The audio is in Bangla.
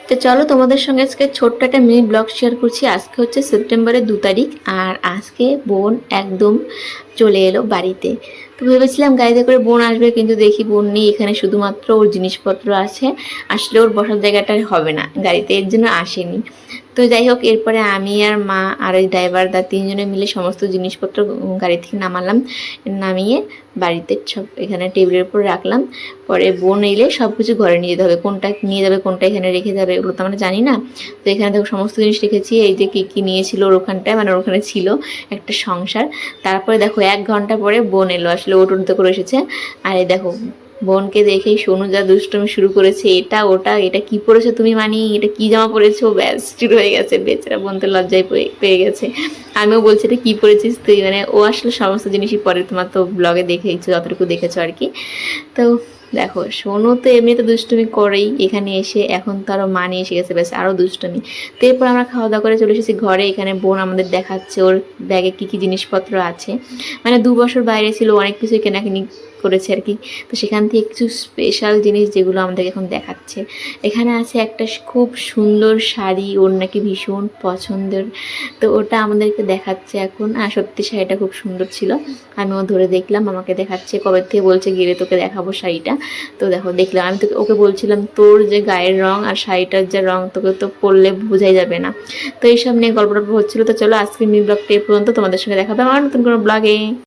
তো চলো তোমাদের সঙ্গে আজকে ছোট্ট একটা মিনি ব্লগ শেয়ার করছি। আজকে হচ্ছে সেপ্টেম্বরের 2 তারিখ, আর আজকে বোন একদম চলে এলো বাড়িতে। তো ভেবেছিলাম গাড়িতে করে বোন আসবে, কিন্তু দেখি বোন নেই এখানে, শুধুমাত্র ওর জিনিসপত্র আছে। আসলে ওর বসার জায়গাটা হবে না গাড়িতে, এর জন্য আসেনি। তো যাই হোক, এরপরে আমি আর মা আর ওই ড্রাইভার দা তিনজনে মিলে সমস্ত জিনিসপত্র গাড়ি থেকে নামালাম। নামিয়ে বাড়িতে সব এখানে টেবিলের উপর রাখলাম। পরে বোন এলে সব কিছু ঘরে নিয়ে যেতে হবে, কোনটা নিয়ে যাবে কোনটা এখানে রেখে যাবে ওগুলো তো আমরা জানি না। তো এখানে দেখো সমস্ত জিনিস রেখেছি। এই যে কী কী নিয়েছিল ওর ওখানটায়, মানে ওর ওখানে ছিল একটা সংসার। তারপরে দেখো 1 ঘন্টা পরে বোন এলো, আসলে ও টোটোতে করে এসেছে। আর এই দেখো বোনকে দেখেই সোনু যা দুষ্টুমি শুরু করেছে, এটা ওটা, এটা কি পরেছো তুমি, মানি এটা কি জামা পরেছো, ব্যাস শুরু হয়ে গেছে। বেচারা বোন তো লজ্জায় পেয়ে গেছে। আমিও বলছি এটা কী পরেছিস তুই, মানে ও আসলে সমস্ত জিনিসই পরে, তোমার তো ব্লগে দেখেইছো, যতটুকু দেখেছো আর কি। তো দেখো সোনু তো এমনিতে দুষ্টুমি করেই, এখানে এসে এখন তো আরও মা নিয়ে এসে গেছে, ব্যাস আরও দুষ্টুমি। তো এরপর আমরা খাওয়া দাওয়া করে চলে এসেছি ঘরে। এখানে বোন আমাদের দেখাচ্ছে ওর ব্যাগে কী কী জিনিসপত্র আছে, মানে 2 বছর বাইরে ছিল, অনেক কিছু কেনাকিনি করেছে আর কি। তো সেখান থেকে কিছু স্পেশাল জিনিস যেগুলো আমাদেরকে এখন দেখাচ্ছে। এখানে আছে একটা খুব সুন্দর শাড়ি, ওর নাকি ভীষণ পছন্দের। তো ওটা আমাদেরকে দেখাচ্ছে এখন। আর সত্যি শাড়িটা খুব সুন্দর ছিল, আমিও ধরে দেখলাম, আমাকে দেখাচ্ছে কবে থেকে বলছে গেলে তোকে দেখাবো শাড়িটা। তো দেখো দেখলাম, আমি তোকে ওকে বলছিলাম তোর যে গায়ের রং আর শাড়িটার যে রং তোকে তো পরলে বোঝাই যাবে না। তো এইসব নিয়ে গল্প টল্প হচ্ছিলো। তো চলো আজকে মিনি ব্লগটা এই পর্যন্ত, তোমাদের সঙ্গে দেখাবে আমার নতুন কোনো ব্লগে।